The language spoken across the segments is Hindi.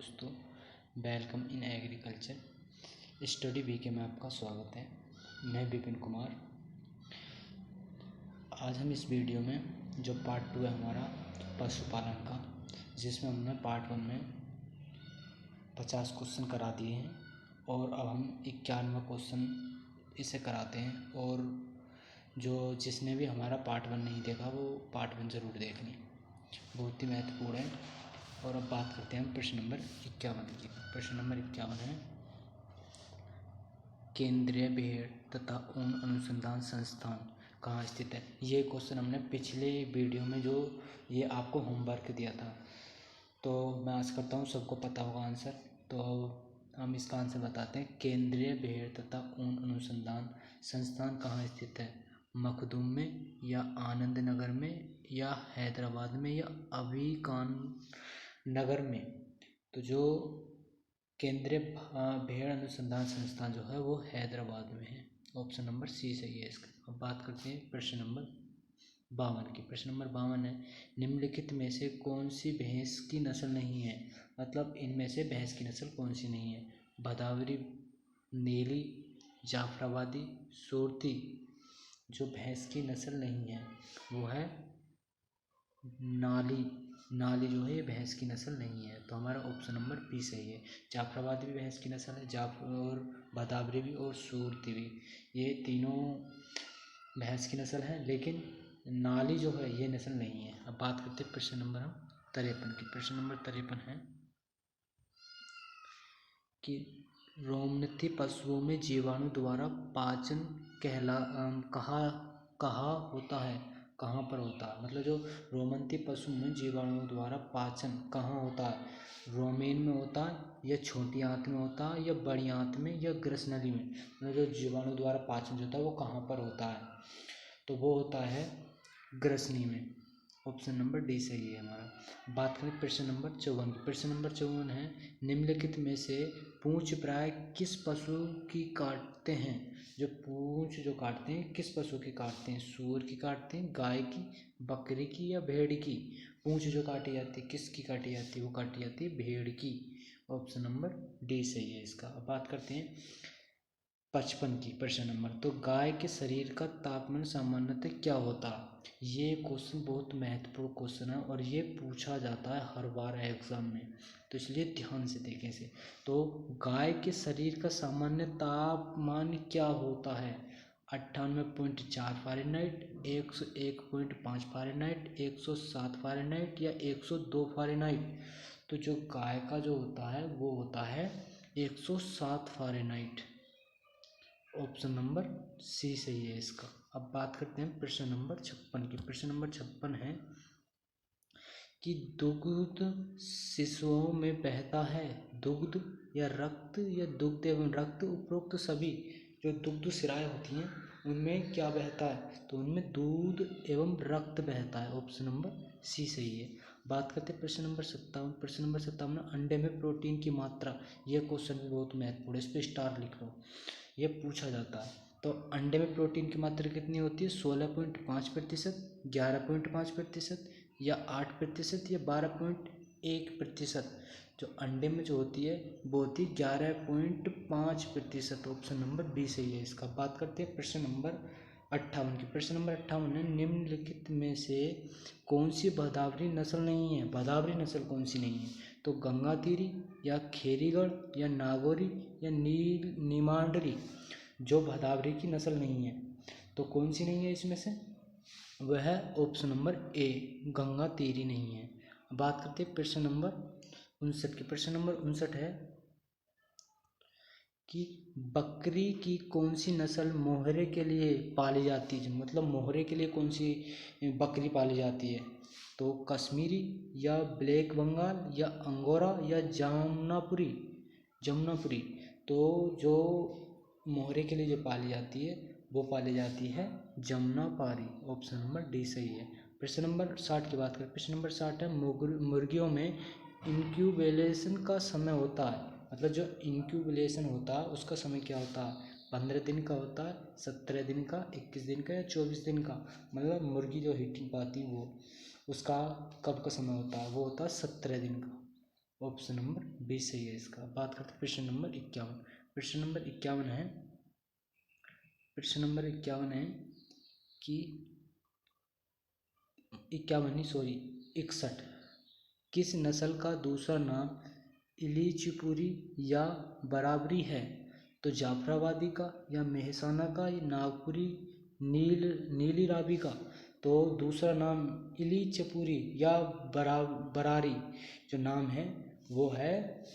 दोस्तों, welcome in agriculture study V K आपका स्वागत है। मैं विपिन कुमार। आज हम इस वीडियो में जो पार्ट 2 है हमारा पशुपालन का, जिसमें हमने पार्ट 1 में 50 क्वेश्चन करा दिए हैं और अब हम 91वां क्वेश्चन इसे कराते हैं। और जिसने भी हमारा पार्ट 1 नहीं देखा वो पार्ट 1 ज़रूर देख लें, बहुत ही महत्वपूर्ण है। और अब बात करते हैं हम प्रश्न नंबर 51 की। प्रश्न नंबर 51 है, केंद्रीय भेड़ तथा ऊन अनुसंधान संस्थान कहाँ स्थित है। ये क्वेश्चन हमने पिछले वीडियो में जो ये आपको होमवर्क दिया था, तो मैं आशा करता हूँ सबको पता होगा आंसर। तो हम इसका आंसर बताते हैं। केंद्रीय भेड़ तथा ऊन अनुसंधान संस्थान कहाँ स्थित है, मखदूम में या आनंद नगर में या हैदराबाद में या अभिकान नगर में। तो जो केंद्रीय भेड़ अनुसंधान संस्थान जो है वो हैदराबाद में है। ऑप्शन नंबर सी सही है इसका। अब बात करते हैं प्रश्न नंबर 52 की। प्रश्न नंबर 52 है, निम्नलिखित में से कौन सी भैंस की नस्ल नहीं है। मतलब इनमें से भैंस की नस्ल कौन सी नहीं है। भदावरी, नीली, जाफराबादी, सूरती। जो भैंस की नस्ल नहीं है वो है नाली। नाली जो है ये भैंस की नस्ल नहीं है, तो हमारा ऑप्शन नंबर बी सही है। जाफराबादी भी भैंस की नस्ल है, और भदावरी भी और सूरती भी, ये तीनों भैंस की नस्ल है, लेकिन नाली जो है ये नस्ल नहीं है। अब बात करते हैं प्रश्न नंबर 53 की। प्रश्न नंबर 53 है कि रोमनथी पशुओं में जीवाणु द्वारा पाचन कहाँ होता है, कहाँ पर होता है। मतलब जो रोमनथी पशु में जीवाणु द्वारा पाचन कहाँ होता है, रोमेन में होता है या छोटी आंत में होता है या बड़ी आंत में या ग्रसनली में। मतलब जो जीवाणु द्वारा पाचन जो होता है वो कहाँ पर होता है, तो वो होता है ग्रसनी में। ऑप्शन नंबर डी सही है हमारा। बात करें प्रश्न नंबर 54 की। प्रश्न नंबर 54 है, निम्नलिखित में से पूंछ प्राय किस पशु की काटते हैं। जो पूंछ जो काटते हैं किस पशु की काटते हैं, सूअर की काटते हैं, गाय की, बकरी की या भेड़ की। पूंछ जो काटी जाती है किसकी काटी जाती है, वो काटी जाती है भेड़ की। ऑप्शन नंबर डी सही है इसका। अब बात करते हैं 55 की। प्रश्न नंबर, तो गाय के शरीर का तापमान सामान्यतः क्या होता है। ये क्वेश्चन बहुत महत्वपूर्ण क्वेश्चन है और ये पूछा जाता है हर बार एग्जाम में, तो इसलिए ध्यान से देखें इसे। तो गाय के शरीर का सामान्य तापमान क्या होता है, 98.4 फ़ारेनहाइट, 101.5 फ़ारेनहाइट, 107 फ़ारेनहाइट या 102 फ़ारेनहाइट। तो जो गाय का जो होता है वो होता है 107 फ़ारेनहाइट। ऑप्शन नंबर सी सही है इसका। अब बात करते हैं प्रश्न नंबर 56 की। प्रश्न नंबर 56 है कि दुग्ध शिशुओं में बहता है, दुग्ध या रक्त या दुग्ध एवं रक्त, उपरोक्त सभी जो दुग्ध शिराएं होती हैं उनमें क्या बहता है, तो उनमें दूध एवं रक्त बहता है। ऑप्शन नंबर सी सही है। बात करते हैं प्रश्न नंबर 57। प्रश्न नंबर 57, अंडे में प्रोटीन की मात्रा। यह क्वेश्चन भी बहुत महत्वपूर्ण है, इस पर स्टार लिख लो, ये पूछा जाता है। तो अंडे में प्रोटीन की मात्रा कितनी होती है, 16.5%, 11.5% या 8% या 12.1%। जो अंडे में जो होती है वो होती है 11.5%। ऑप्शन नंबर बी सही है इसका। बात करते हैं प्रश्न नंबर 58 की। प्रश्न नंबर 58 है, निम्नलिखित में से कौन सी भदावरी नस्ल नहीं है। भदावरी नस्ल कौन सी नहीं है, तो गंगातीरी या खेरीगढ़ या नागौरी या नीमांडरी। जो भदावरी की नस्ल नहीं है तो कौन सी नहीं है इसमें से, वह है ऑप्शन नंबर ए, गंगातीरी नहीं है। बात करते हैं प्रश्न नंबर 59 की। प्रश्न नंबर 59 है कि बकरी की कौन सी नस्ल मोहरे के लिए पाली जाती है। मतलब मोहरे के लिए कौन सी बकरी पाली जाती है, तो कश्मीरी या ब्लैक बंगाल या अंगोरा या जमुनापुरी। तो जो मोहरे के लिए जो पाली जाती है वो पाली जाती है जमुनापारी। ऑप्शन नंबर डी सही है। प्रश्न नंबर 60 की बात करें। प्रश्न नंबर 60 है, मुर्गियों में इंक्यूबेशन का समय होता है। मतलब जो इंक्यूबेशन होता है उसका समय क्या होता है, 15 दिन का होता है, 17 दिन का, 21 दिन का या 24 दिन का। मतलब मुर्गी जो हीटिंग पाती है वो उसका कब का समय होता है, वो होता है 17 दिन का। ऑप्शन नंबर बी सही है इसका। बात करते हैं प्रश्न नंबर 51। प्रश्न नंबर 51 है, प्रश्न नंबर 51 है कि 61 किस नस्ल का दूसरा नाम इलीचिपुरी या बराबरी है? तो जाफराबादी का, या मेहसाना का, या नागपुरी, नीली रावी का। तो दूसरा नाम इलीचपुरी या बरारी जो नाम है वो है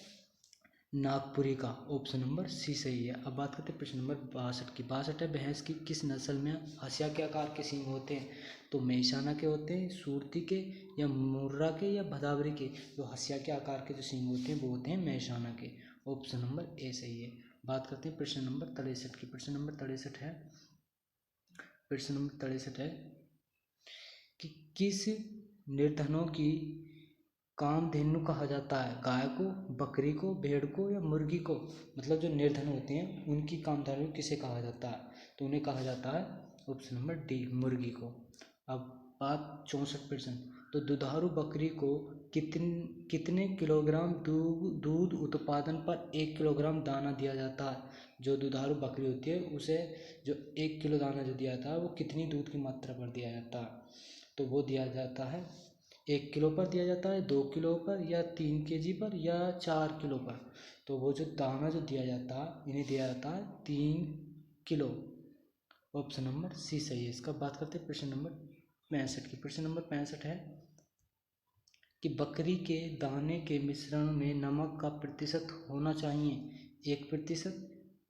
नागपुरी का। ऑप्शन नंबर सी सही है। अब बात करते हैं प्रश्न नंबर 62 की। 62 है, भैंस की किस नस्ल में हंसिया के आकार के सींग होते हैं? तो मेहसाना के होते हैं, सूरती के, या मुर्रा के, या भदावरी के। जो हंसिया के आकार के जो सींग होते हैं वो होते हैं मेहसाना के। ऑप्शन नंबर ए सही है। बात करते हैं प्रश्न नंबर 63 की। प्रश्न नंबर 63 है, प्रश्न नंबर 63 है कि किस निर्धनों की कामधेनु कहा जाता है? गाय को, बकरी को, भेड़ को, या मुर्गी को। मतलब जो निर्धन होते हैं उनकी कामधेनु किसे कहा जाता है? तो उन्हें कहा जाता है ऑप्शन नंबर डी, मुर्गी को। अब बात 64%। तो दुधारू बकरी को कितने किलोग्राम दूध उत्पादन पर 1 किलोग्राम दाना दिया जाता है? जो दुधारू बकरी होती है उसे जो 1 किलो दाना जो दिया जाता है वो कितनी दूध की मात्रा पर दिया जाता है? तो वो दिया जाता है 1 किलो पर दिया जाता है, 2 किलो पर, या 3 केजी पर, या 4 किलो पर। तो वो जो दाना जो दिया जाता है इन्हें दिया जाता है 3 किलो। ऑप्शन नंबर सी सही है इसका। बात करते हैं प्रश्न नंबर 65 की। प्रश्न नंबर 65 है कि बकरी के दाने के मिश्रण में नमक का प्रतिशत होना चाहिए 1%,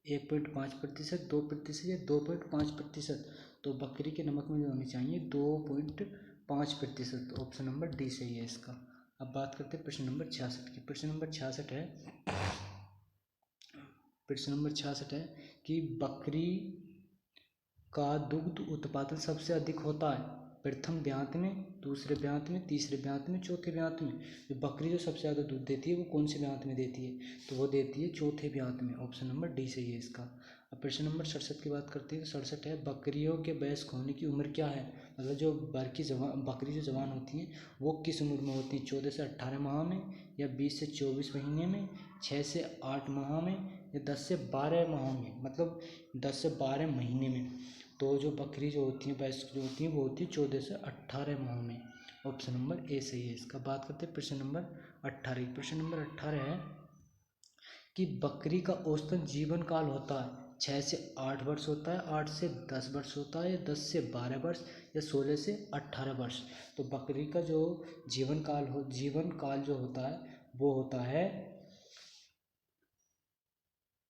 1.5%, 2%, या 2.5%। तो बकरी के नमक में होनी चाहिए 2.5%। ऑप्शन नंबर डी सही है इसका। अब बात करते हैं प्रश्न नंबर 66 की। प्रश्न नंबर 66 है, प्रश्न नंबर 66 है कि बकरी का दुग्ध उत्पादन सबसे अधिक होता है प्रथम ब्यात में, दूसरे ब्यात में, तीसरे ब्यात में, चौथे ब्यात में। जो बकरी जो सबसे ज़्यादा दूध देती है वो कौन से ब्यात में देती है? तो वो देती है चौथे ब्यात में। ऑप्शन नंबर डी सही है इसका। अब प्रश्न नंबर 67 की बात करते हैं। 67 है, बकरियों के वयस्क होने की उम्र क्या है? मतलब जो बकरी जो जवान होती हैं वो किस उम्र में होती है? 14 से 18 माह में, या 20 से 24 महीने में, 6 से 8 माह में, या 10 से 12 माह में। मतलब 10 से 12 महीने में। तो जो बकरी जो होती हैं भैंस जो होती हैं वो होती है 14 से 18 माह में। ऑप्शन नंबर ए सही है इसका। बात करते हैं प्रश्न नंबर 18। प्रश्न नंबर 18 है कि बकरी का औसतन जीवन काल होता है 6 से 8 वर्ष होता है, 8 से 10 वर्ष होता है, या 10 से 12 वर्ष, या 16 से 18 वर्ष। तो बकरी का जो जीवन काल जो होता है वो होता है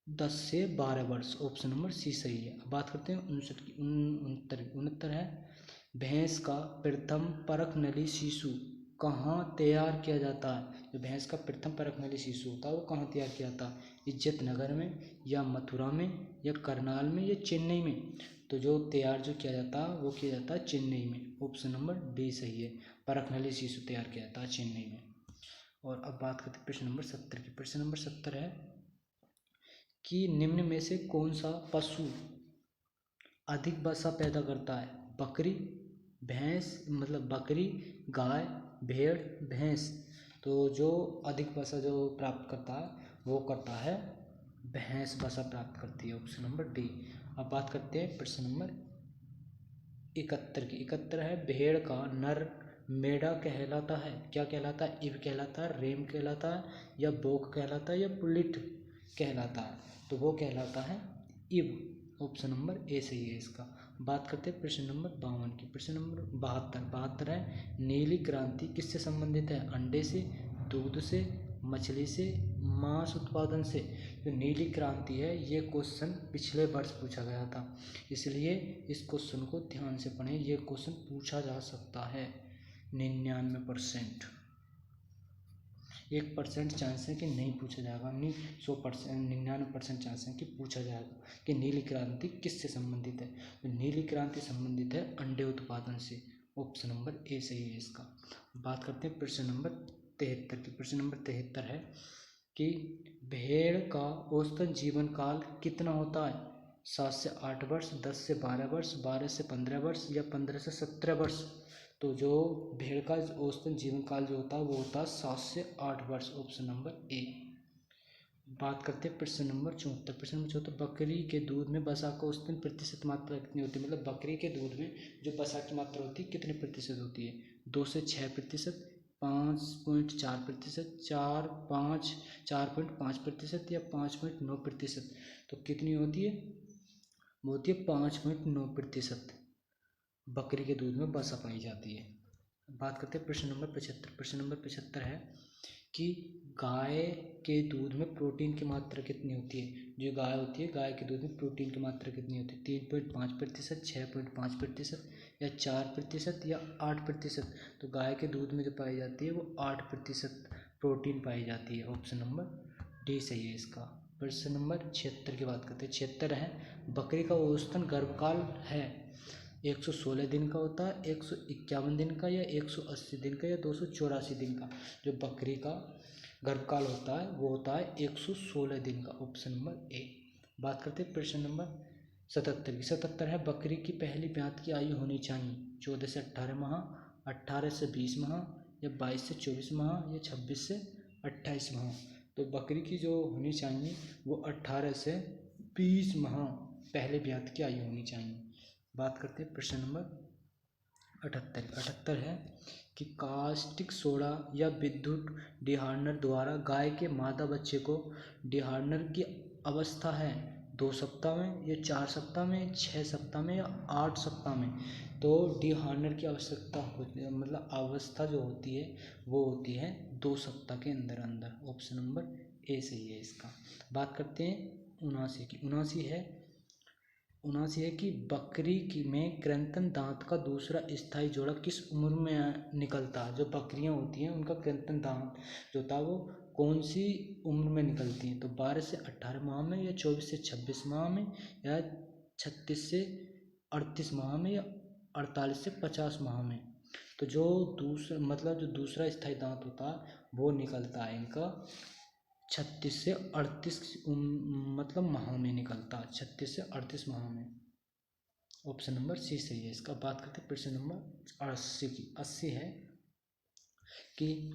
10 से 12 वर्ष। ऑप्शन नंबर सी सही है। अब बात करते हैं 59 की। 69 है, भैंस का प्रथम परखनली शिशु कहाँ तैयार किया जाता है? जो भैंस का प्रथम परखनली शिशु होता है वो कहाँ तैयार किया जाता है? इज्जत नगर में, या मथुरा में, या करनाल में, या चेन्नई में। तो जो तैयार जो किया जाता है वो किया जाता है चेन्नई में। ऑप्शन नंबर डी सही है, परखनली शिशु तैयार किया जाता है चेन्नई में। और अब बात करते हैं प्रश्न नंबर 70 की। प्रश्न नंबर 70 है कि निम्न में से कौन सा पशु अधिक वसा पैदा करता है? बकरी, भैंस, मतलब बकरी, गाय, भेड़, भैंस। तो जो अधिक वसा जो प्राप्त करता है वो करता है भैंस वसा प्राप्त करती है। Option number D. अब बात करते हैं प्रश्न नंबर 71 की। 71 है, भेड़ का नर मेढ़ा कहलाता है, क्या कहलाता है? इब कहलाता है, रेम कहलाता है, या बोक कहलाता है, या पुलिट कहलाता है? तो वो कहलाता है इब। ऑप्शन नंबर ए सही है इसका। बात करते हैं प्रश्न नंबर 52 की। प्रश्न नंबर 72 है, नीली क्रांति किससे संबंधित है? अंडे से, दूध से, मछली से, मांस उत्पादन से। जो नीली क्रांति है ये क्वेश्चन पिछले वर्ष पूछा गया था, इसलिए इस क्वेश्चन को ध्यान से पढ़ें। ये क्वेश्चन पूछा जा सकता है 99%। 1% चांस है कि नहीं पूछा जाएगा, नहीं 100%, 99% चांस है कि पूछा जाएगा कि नीली क्रांति किससे संबंधित है। तो नीली क्रांति संबंधित है अंडे उत्पादन से। ऑप्शन नंबर ए सही है इसका। बात करते हैं प्रश्न नंबर 73 की। प्रश्न नंबर 73 है कि भेड़ का औसतन जीवन काल कितना होता है? 7 से 8 वर्ष, 10 से 12 वर्ष, 12 से 15 वर्ष, या 15 से 17 वर्ष। तो जो भेड़ का औसतन जीवन काल जो होता है वो होता है 7 से 8 वर्ष। Option number A. बात करते हैं प्रश्न नंबर 74। प्रश्न नंबर 74, बकरी के दूध में वसा का औसतन प्रतिशत मात्रा कितनी होती है? मतलब बकरी के दूध में जो वसा की मात्रा होती है कितने प्रतिशत होती है? 2 से 6%, 5.4%, 4.5% या 5.9%? तो कितनी होती है? वो होती है 5.9% बकरी के दूध में वसा पाई जाती है। बात करते हैं प्रश्न नंबर 75। प्रश्न नंबर 75 है कि गाय के दूध में प्रोटीन की मात्रा कितनी होती है? जो गाय होती है, गाय के दूध में प्रोटीन की मात्रा कितनी होती है? 3.5%, 6.5% या 4% या 8%? तो गाय के दूध में जो पाई जाती है वो 8% प्रोटीन पाई जाती है। ऑप्शन नंबर डी सही है इसका। प्रश्न नंबर 76 की बात करते हैं। 76 है, बकरी का औसतन गर्भकाल है 116 दिन का होता है, 151 दिन का या 180 दिन का या 284 दिन का? जो बकरी का गर्भकाल होता है वो होता है 116 दिन का। Option number A. बात करते हैं प्रश्न नंबर 77 की। 77 है, बकरी की पहली ब्यात की आयु होनी चाहिए 14 से 18 माह, 18 से 20 माह या 22 से 24 माह या 26 से 28 माह? तो बकरी की जो होनी चाहिए वो 18 से 20 माह पहले ब्यात की आयु होनी चाहिए। बात करते हैं प्रश्न नंबर 78 है कि कास्टिक सोडा या विद्युत डिहार्नर द्वारा गाय के मादा बच्चे को डिहार्नर की अवस्था है 2 सप्ताह में या 4 सप्ताह में, 6 सप्ताह में या 8 सप्ताह में? तो डिहार्नर की आवश्यकता होती है, मतलब अवस्था जो होती है वो होती है 2 सप्ताह के अंदर अंदर। ऑप्शन नंबर ए सही है इसका। बात करते हैं 79 की। 79 है कि बकरी की में कृंतक दांत का दूसरा स्थायी जोड़ा किस उम्र में निकलता है? जो बकरियां होती हैं उनका कृंतक दांत जो होता है वो कौन सी उम्र में निकलती हैं? तो 12 से 18 माह में या 24 से 26 माह में या 36 से 38 माह में या 48 से 50 माह में? तो जो दूसरा स्थायी दांत होता है वो निकलता है इनका 36 से 38 माह में निकलता है, 36 से 38 माह में। ऑप्शन नंबर सी सही है इसका। बात करते हैं प्रश्न नंबर 80 की। 80 है कि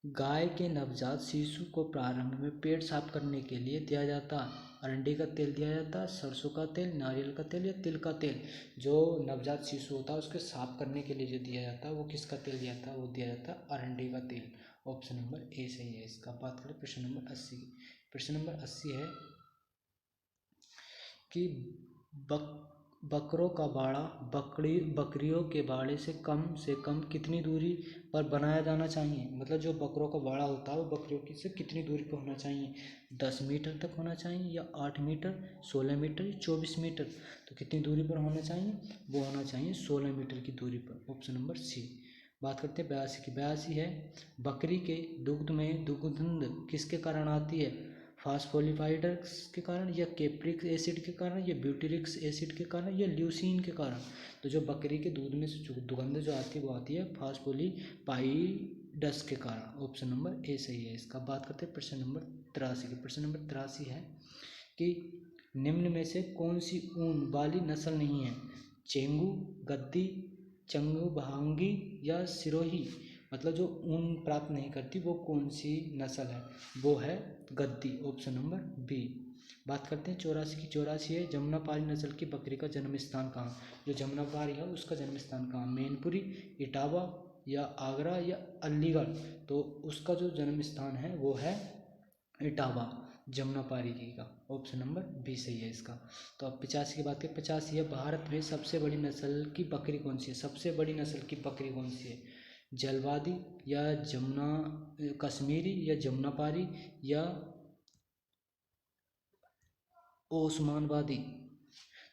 गाय के नवजात शिशु को प्रारंभ में पेट साफ करने के लिए दिया जाता अरंडी का तेल दिया जाता, सरसों का तेल, नारियल का तेल या तिल का तेल? जो नवजात शिशु होता है उसके साफ करने के लिए जो दिया जाता है वो किसका तेल दिया जाता है? वो दिया जाता है अरंडी का तेल। ऑप्शन नंबर ए सही है इसका। बात करें प्रश्न नंबर 80 की। प्रश्न नंबर 80 है कि बकरों का बाड़ा बकरियों के बाड़े से कम कितनी दूरी पर बनाया जाना चाहिए? मतलब जो बकरों का बाड़ा होता है वो बकरियों की से कितनी दूरी पर होना चाहिए? 10 मीटर तक होना चाहिए या 8 मीटर, 16 मीटर या 24 मीटर? तो कितनी दूरी पर होना चाहिए? वो होना चाहिए 16 मीटर की दूरी पर। Option number C. बात करते हैं 82 की। 82 है, बकरी के दुग्ध में दुर्गंध किसके कारण आती है? फास्फोलिपिड्स के कारण या कैप्रिक एसिड के कारण या ब्यूटेरिक एसिड के कारण या ल्यूसीन के कारण? तो जो बकरी के दूध में से दुर्गंध जो आती है वो आती है फास्फोलिपिड्स के कारण। ऑप्शन नंबर ए सही है इसका। बात करते हैं प्रश्न नंबर 83 की। प्रश्न नंबर 83 है कि निम्न में से कौन सी ऊन वाली नस्ल नहीं है? चेंगू, गद्दी, चंगभांगी या सिरोही? मतलब जो ऊन प्राप्त नहीं करती वो कौन सी नस्ल है? वो है गद्दी। Option number B. बात करते हैं 84 की। 84 है, जमुनापारी नस्ल की बकरी का जन्म स्थान कहाँ? जो जमुनापारी है उसका जन्म स्थान कहाँ? मैनपुरी, इटावा या आगरा या अलीगढ़? तो उसका जो जन्म स्थान है वो है इटावा, जमुनापारी जी का। ऑप्शन नंबर बी सही है इसका। तो अब 85 की बात करें। 85 है, भारत में सबसे बड़ी नस्ल की बकरी कौन सी है? सबसे बड़ी नस्ल की बकरी कौन सी है? जलवादी या जमुना कश्मीरी या जमुनापारी या ओस्मानाबादी?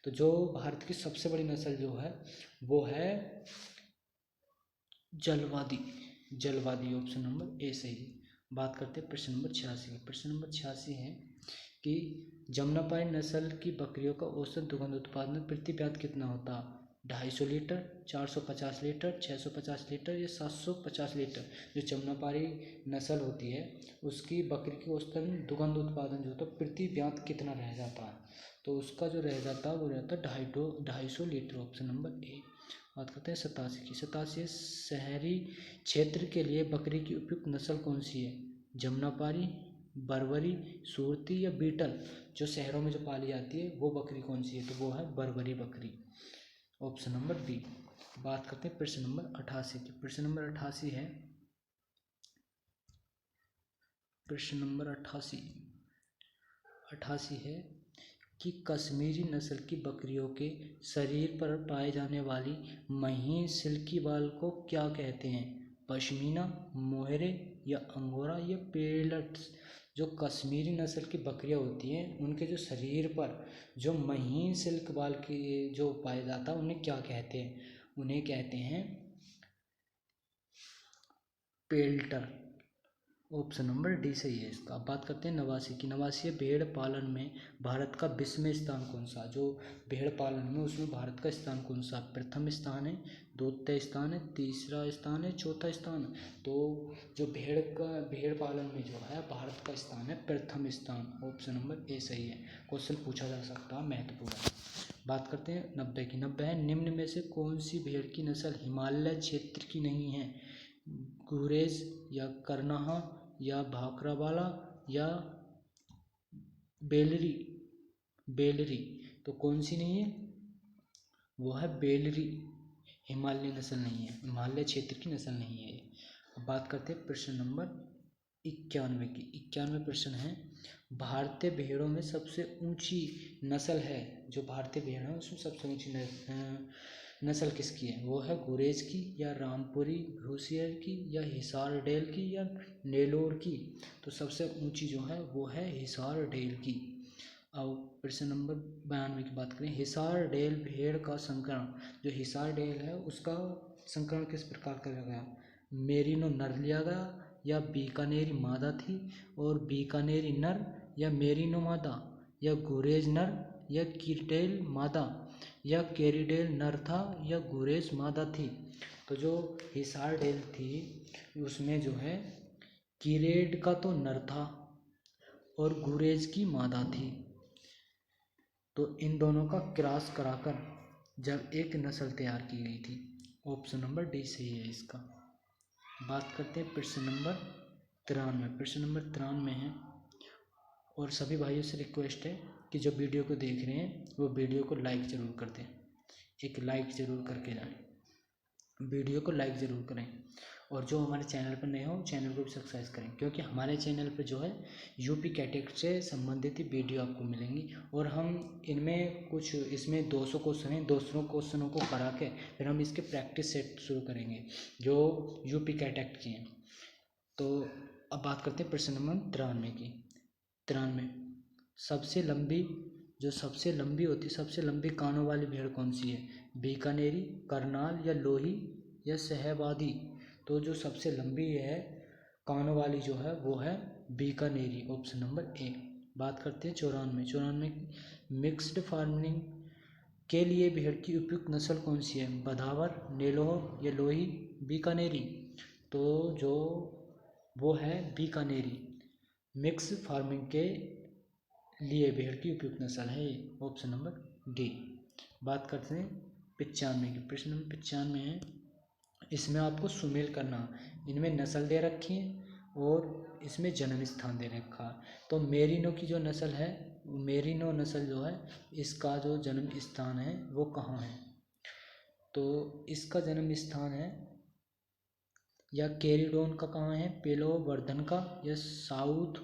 तो जो भारत की सबसे बड़ी नस्ल जो है वो है जलवादी। ऑप्शन नंबर ए सही है। बात करते हैं प्रश्न नंबर 86 की। प्रश्न नंबर 86 है कि जमुनापारी नस्ल की बकरियों का औसत दुग्ध उत्पादन प्रति ब्यात कितना होता? 250 लीटर, 450 लीटर, 650 लीटर या 750 लीटर? जो जमुनापारी नस्ल होती है उसकी बकरी की औसतन दुग्ध उत्पादन जो होता है प्रति ब्यात कितना रह जाता है? तो उसका जो रह जाता है वो रहता है 250 लीटर। Option number A. बात करते हैं 87 की। 87 है, शहरी क्षेत्र के लिए बकरी की उपयुक्त नस्ल कौन सी है? जमुनापारी, बर्बरी, सूरती या बीटल। जो शहरों में जो पाली जाती है वो बकरी कौन सी है? तो वो है बर्बरी बकरी, ऑप्शन नंबर बी। बात करते हैं प्रश्न नंबर 88 की। प्रश्न नंबर 88 है, प्रश्न नंबर 88 है कि कश्मीरी नस्ल की बकरियों के शरीर पर पाए जाने वाली महीन सिल्की बाल को क्या कहते हैं? पश्मीना, मोहरे या अंगोरा या पेलट्स। जो कश्मीरी नस्ल की बकरियां होती हैं उनके जो शरीर पर जो महीन सिल्क बाल की जो पाया जाता है उन्हें क्या कहते हैं? उन्हें कहते हैं पेल्टर, ऑप्शन नंबर डी सही है इसका। बात करते हैं 89 की। 89 भेड़ पालन में भारत का 20वें स्थान कौन सा? जो भेड़ पालन में उसमें भारत का स्थान कौन सा? प्रथम स्थान है, द्वितीय स्थान है, तीसरा स्थान है, चौथा स्थान। तो जो भेड़ पालन में जो है भारत का स्थान है प्रथम स्थान, ऑप्शन नंबर ए सही है। क्वेश्चन पूछा जा सकता है, महत्वपूर्ण है। बात करते हैं 90 की। 90 है, निम्न में से कौन सी भेड़ की नस्ल हिमालय क्षेत्र की नहीं है? गुरेज या करनाहा या भाखरावाला या बेलरी। बेलरी तो कौन सी नहीं है? वो है बेलरी, हिमालय नस्ल नहीं है, हिमालय क्षेत्र की नस्ल नहीं है। अब बात करते हैं प्रश्न नंबर 91 की। 91 प्रश्न है, भारतीय भेड़ों में सबसे ऊंची नस्ल है, जो भारतीय भेड़ है उसमें सबसे ऊंची नस्ल किसकी है? वो है गुरेज की या रामपुरी भूसियर की या हिसार डेल की या नेलोर की। तो सबसे ऊंची जो है वो है हिसार डेल की। अब प्रश्न नंबर 92 की बात करें, हिसार डेल भेड़ का संकरण, जो हिसार डेल है उसका संकरण किस प्रकार करा गया? मेरिनो नर लिया गया या बीकानेरी मादा थी और बीकानेरी नर या मेरिनो मादा या गुरेज नर या कीटेल मादा या केरीडेल नर था या गुरेज मादा थी। तो जो हिसार डेल थी उसमें जो है कीरेड का तो नर था और गुरेज की मादा थी। तो इन दोनों का क्रॉस कराकर जब एक नस्ल तैयार की गई थी, ऑप्शन नंबर डी सही है इसका। बात करते हैं प्रश्न नंबर 93। प्रश्न नंबर 93 है, और सभी भाइयों से रिक्वेस्ट है कि जो वीडियो को देख रहे हैं वो वीडियो को लाइक ज़रूर कर दें, एक लाइक ज़रूर करके जाएं, वीडियो को लाइक ज़रूर करें। और जो हमारे चैनल पर नए हो चैनल को भी सब्सक्राइब करें, क्योंकि हमारे चैनल पर जो है यूपी कैटेगरी से संबंधित ही वीडियो आपको मिलेंगी। और हम इनमें कुछ इसमें 200 क्वेश्चन हैं, 200 क्वेश्चनों को करा के फिर हम इसके प्रैक्टिस सेट शुरू करेंगे जो यूपी कैटेगरी के हैं। तो अब बात करते हैं प्रश्न नंबर 93 की। 93 सबसे लंबी होती सबसे लंबी कानों वाली भेड़ कौन सी है? बीकानेरी, करनाल या लोही या सहवादी। तो जो सबसे लंबी है कानों वाली जो है वो है बीकानेरी, ऑप्शन नंबर ए। बात करते हैं 94 मिक्स्ड फार्मिंग के लिए भेड़ की उपयुक्त नस्ल कौन सी है? बधावर, नेलोर या लोही, बीकानेरी। तो जो वो है बीकानेरी, मिक्स फार्मिंग के लिए भेड़ की उपयुक्त नस्ल है, ऑप्शन नंबर डी। बात करते हैं 95 की। प्रश्न नंबर 95 है, इसमें आपको सुमेल करना, इनमें नस्ल दे रखी है और इसमें जन्म स्थान दे रखा है। तो मेरिनो की जो नस्ल है, मेरिनो नस्ल जो है इसका जो जन्म स्थान है वो कहाँ है? तो इसका जन्म स्थान है या कैरिडोन का कहाँ है, पेलोवर्धन का या साउथ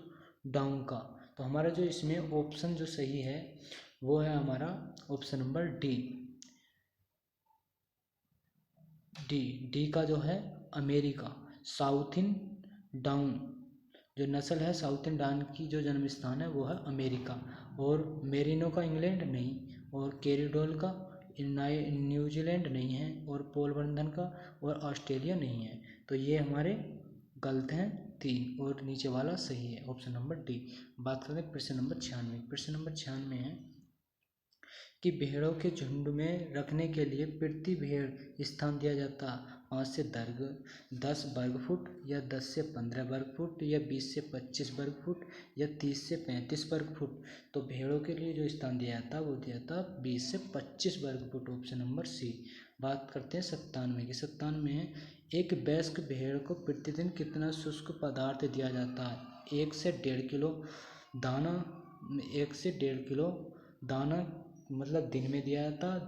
डाउन का। तो हमारा जो इसमें ऑप्शन जो सही है वो है हमारा ऑप्शन नंबर डी। डी का जो है अमेरिका, साउथिन डाउन जो नस्ल है साउथिन डाउन की जो जन्म स्थान है वो है अमेरिका। और मेरिनो का इंग्लैंड नहीं, और कैरिडोल का न्यूजीलैंड नहीं है, और पोलवर्धन का और ऑस्ट्रेलिया नहीं है। तो ये हमारे गलत हैं 3 और नीचे वाला सही है, ऑप्शन नंबर डी। बात करें प्रश्न नंबर 96। प्रश्न नंबर 96 है कि भेड़ों के झुंड में रखने के लिए प्रति भेड़ स्थान दिया जाता 5 से 10 वर्ग फुट या 10 से 15 वर्ग फुट या 20 से 25 वर्ग फुट या 30 से 35 वर्ग फुट। तो भेड़ों के लिए जो स्थान दिया जाता वो दिया जाता 20 से 25 वर्ग फुट, ऑप्शन नंबर सी। बात करते हैं 97 की। 97 है, एक वयस्क भेड़ को प्रतिदिन कितना शुष्क पदार्थ दिया जाता है? 1 से 1.5 किलो दाना। 1 से 1.5 किलो दाना मतलब दिन में दिया जाता,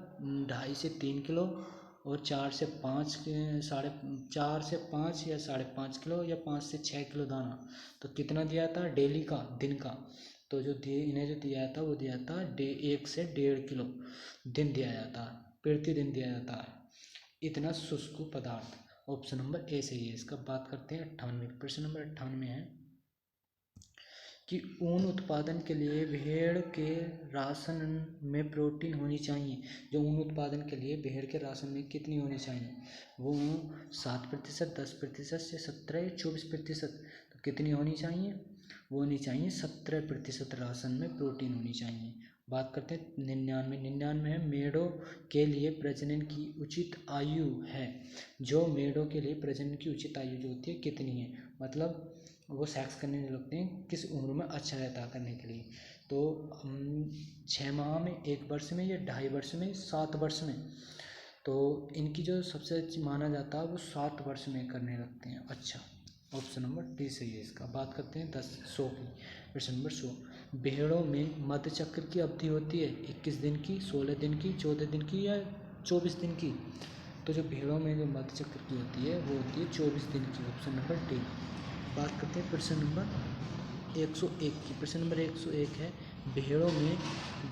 2.5 से 3 किलो, और 4 से 5 या 5.5 किलो या 5 से 6 किलो दाना। तो कितना दिया था डेली का, दिन का? तो इन्हें जो दिया था वो दिया था 1 से 1.5 किलो दिन दिया जाता है, प्रतिदिन दिया जाता है इतना शुष्क पदार्थ। ऑप्शन नंबर ए सही है इसका। बात करते हैं 98। प्रश्न नंबर 98 है कि ऊन उत्पादन के लिए भेड़ के राशन में प्रोटीन होनी चाहिए। जो ऊन उत्पादन के लिए भेड़ के राशन में कितनी होनी चाहिए? वो 7%, 10% से 17 या 24%। तो कितनी होनी चाहिए? वो होनी चाहिए 17% राशन में प्रोटीन होनी चाहिए। बात करते हैं 99। 99 है, मेढ़ों के लिए प्रजनन की उचित आयु है। जो मेढ़ों के लिए प्रजनन की उचित आयु जो होती है कितनी है? मतलब वो सेक्स करने लगते हैं किस उम्र में अच्छा रहता करने के लिए? तो 6 माह में, 1 वर्ष में, या 2.5 वर्ष में, 7 वर्ष में? तो इनकी जो सबसे अच्छी माना जाता है वो 7 वर्ष में करने लगते हैं। अच्छा, ऑप्शन नंबर डी सही है इसका। बात करते हैं 100 की। प्रश्न नंबर 100, भेड़ों में मध्य चक्र की अवधि होती है 21 दिन की, 16 दिन की, 14 दिन की, या 24 दिन की? तो जो भेड़ों में जो मध्य चक्र की होती है वो होती है 24 दिन की। Option number D. बात करते हैं प्रश्न नंबर 101 की। प्रश्न नंबर 101 है, भेड़ों में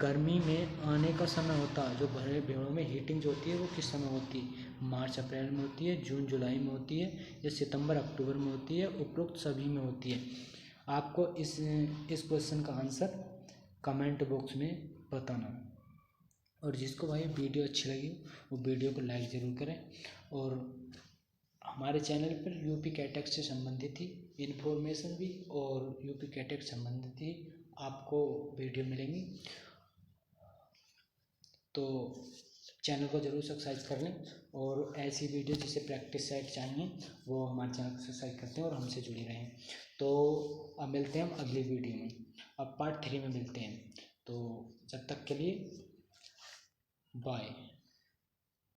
गर्मी में आने का समय होता है। जो भेड़ों में हीटिंग जो होती है वो किस समय होती है? मार्च अप्रैल में होती है, जून जुलाई में होती है, या सितंबर अक्टूबर में होती है, उपरोक्त सभी में होती है? आपको इस क्वेश्चन का आंसर कमेंट बॉक्स में बताना। और जिसको भाई वीडियो अच्छी लगी वो वीडियो को लाइक ज़रूर करें। और हमारे चैनल पर यूपी कैटेक से संबंधित ही इन्फॉर्मेशन भी और यूपी कैटेक संबंधित ही आपको वीडियो मिलेंगी। तो चैनल को ज़रूर सब्सक्राइब कर लें। और ऐसी वीडियो जिसे प्रैक्टिस सेट चाहिए वो हमारे चैनल को सब्सक्राइब करते हैं और हमसे जुड़े रहें। तो अब मिलते हैं हम अगली वीडियो में, अब पार्ट 3 में मिलते हैं। तो जब तक के लिए बाय।